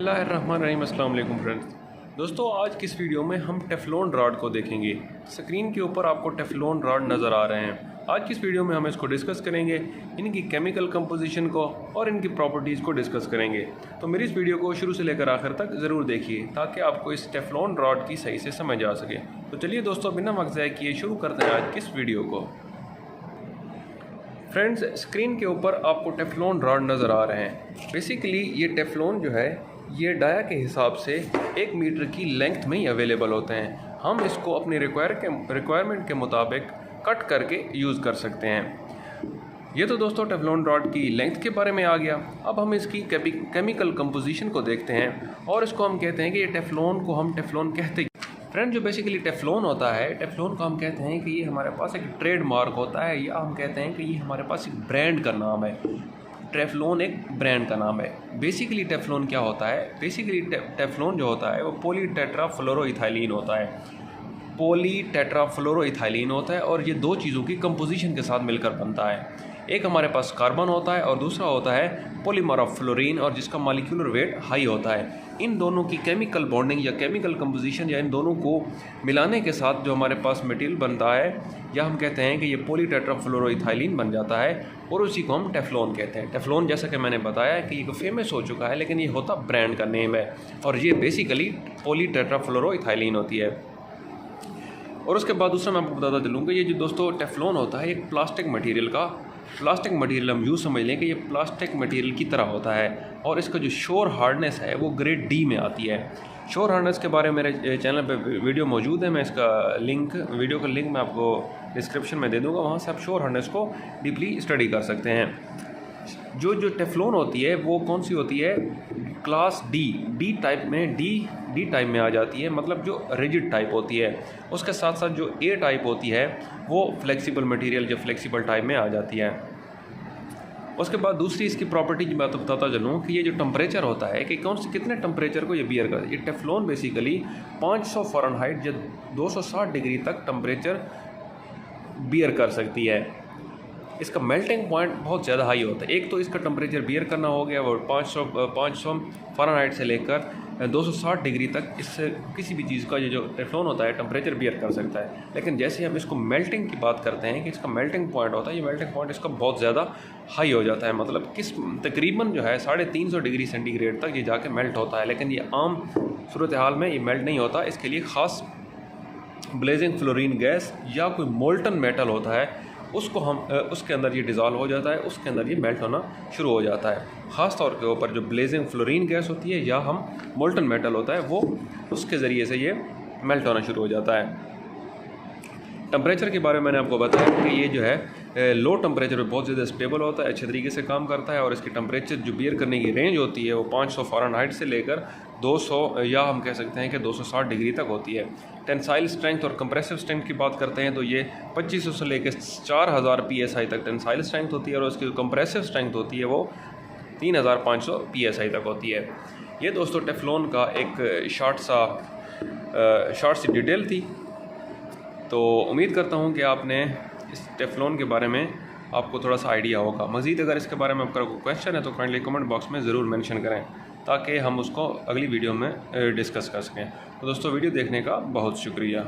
बिस्मिल्लाहिर्रहमानिर्रहीम। अस्सलाम वालेकुम फ्रेंड्स। दोस्तों, आज की इस वीडियो में हम टेफ्लॉन रॉड को देखेंगे। स्क्रीन के ऊपर आपको टेफ्लॉन रॉड नज़र आ रहे हैं। आज की इस वीडियो में हम इसको डिस्कस करेंगे, इनकी केमिकल कंपोजिशन को और इनकी प्रॉपर्टीज़ को डिस्कस करेंगे। तो मेरी इस वीडियो को शुरू से लेकर आखिर तक ज़रूर देखिए ताकि आपको इस टेफ्लॉन रॉड की सही से समझ आ सके। तो चलिए दोस्तों, बिना वक्त ज़ाय किए शुरू करते हैं आज की इस वीडियो को। फ्रेंड्स, स्क्रीन के ऊपर आपको टेफ्लॉन रॉड नज़र आ रहे हैं। बेसिकली ये टेफ्लॉन जो है ये डाया के हिसाब से 1 मीटर की लेंथ में ही अवेलेबल होते हैं। हम इसको अपनी रिक्वायरमेंट के मुताबिक कट करके यूज़ कर सकते हैं। ये तो दोस्तों टेफ्लॉन रॉड की लेंथ के बारे में आ गया। अब हम इसकी केमिकल कंपोजिशन को देखते हैं और इसको हम कहते हैं कि ये टेफ्लॉन को हम टेफ्लॉन कहते हैं। फ्रेंड, जो बेसिकली टेफ्लॉन होता है, टेफ्लॉन को हम कहते हैं कि ये हमारे पास एक ट्रेडमार्क होता है, या हम कहते हैं कि ये हमारे पास एक ब्रांड का नाम है। टेफ्लॉन एक ब्रांड का नाम है। बेसिकली टेफ्लॉन क्या होता है? बेसिकली टेफ्लॉन जो होता है वो पॉलीटेट्राफ्लोरोइथाइलीन होता है। पॉलीटेट्राफ्लोरोइथाइलीन होता है और ये 2 चीज़ों की कंपोजिशन के साथ मिलकर बनता है। एक हमारे पास कार्बन होता है और दूसरा होता है पॉलीमर ऑफ फ्लोरीन, और जिसका मॉलिक्यूलर वेट हाई होता है। इन दोनों की केमिकल बॉन्डिंग या केमिकल कंपोजिशन या इन दोनों को मिलाने के साथ जो हमारे पास मटेरियल बनता है, या हम कहते हैं कि ये पॉलीटेट्राफ्लोरोइथाइलीन बन जाता है, और उसी को हम टेफ्लॉन कहते हैं। टेफ्लॉन, जैसा कि मैंने बताया कि ये फेमस हो चुका है, लेकिन ये होता ब्रांड का नेम है, और ये बेसिकली पॉलीटेट्राफ्लोरोइथाइलीन होती है। और उसके बाद दूसरा मैं आपको बताता चलूँगा, ये जो दोस्तों टेफ्लॉन होता है एक प्लास्टिक मटेरियल हम यूँ समझ लें कि ये प्लास्टिक मटेरियल की तरह होता है, और इसका जो शोर हार्डनेस है वो ग्रेड डी में आती है। शोर हार्डनेस के बारे में मेरे चैनल पे वीडियो मौजूद है, मैं इसका वीडियो का लिंक मैं आपको डिस्क्रिप्शन में दे दूँगा, वहाँ से आप शोर हार्डनेस को डीपली स्टडी कर सकते हैं। जो टेफ्लॉन होती है वो कौन सी होती है? क्लास डी टाइप में आ जाती है, मतलब जो रिजिड टाइप होती है। उसके साथ साथ जो ए टाइप होती है वो फ्लेक्सिबल मटेरियल, जो फ्लेक्सिबल टाइप में आ जाती है। उसके बाद दूसरी इसकी प्रॉपर्टी की बात बताता चलूँ कि ये जो टेम्परेचर होता है कि कितने टेम्परेचर को ये बियर करता है। ये टेफ्लॉन बेसिकली 500 फ़ारेनहाइट या 260 डिग्री तक टेम्परेचर बियर कर सकती है। इसका मेल्टिंग पॉइंट बहुत ज़्यादा हाई होता है। एक तो इसका टेम्परेचर बियर करना हो गया, और 500 फ़ारेनहाइट से लेकर 260 डिग्री तक इससे किसी भी चीज़ का ये जो टेफ्लॉन होता है टेम्परेचर बियर कर सकता है। लेकिन जैसे हम इसको मेल्टिंग की बात करते हैं कि इसका मेल्टिंग पॉइंट होता है, ये मेल्टिंग पॉइंट इसका बहुत ज़्यादा हाई हो जाता है, मतलब तकरीबन जो है 350 डिग्री सेंटीग्रेड तक ये जाके मेल्ट होता है। लेकिन ये आम सूरत हाल में ये मेल्ट नहीं होता। इसके लिए ख़ास ब्लेजिंग फ्लोरीन गैस या कोई मोल्टन मेटल होता है, उसको हम उसके अंदर ये डिज़ोल्व हो जाता है, उसके अंदर ये मेल्ट होना शुरू हो जाता है। ख़ास तौर के ऊपर जो ब्लेजिंग फ्लोरीन गैस होती है या हम मोल्टन मेटल होता है, वो उसके ज़रिए से ये मेल्ट होना शुरू हो जाता है। टेम्परेचर के बारे में मैंने आपको बताया कि ये जो है लो टेम्परेचर पे बहुत ज़्यादा स्टेबल होता है, अच्छे तरीके से काम करता है, और इसकी टेम्परेचर जो बियर करने की रेंज होती है वो 500 फ़ारेनहाइट से लेकर 200 या हम कह सकते हैं कि 260 डिग्री तक होती है। टेंसाइल स्ट्रेंथ और कंप्रेसिव स्ट्रेंथ की बात करते हैं तो ये 2500 से लेकर 4000 PSI तक टेंसाइल स्ट्रेंथ होती है, और उसकी जो कंप्रेसिव स्ट्रेंथ होती है वो 3500 PSI तक होती है। ये दोस्तों टेफ्लॉन का एक शॉर्ट सी डिटेल थी। तो उम्मीद करता हूँ कि आपने इस टेफ्लॉन के बारे में आपको थोड़ा सा आइडिया होगा। मज़ीद अगर इसके बारे में आपका कोई क्वेश्चन है तो काइंडली कमेंट बॉक्स में ज़रूर मेंशन करें ताकि हम उसको अगली वीडियो में डिस्कस कर सकें। तो दोस्तों, वीडियो देखने का बहुत शुक्रिया।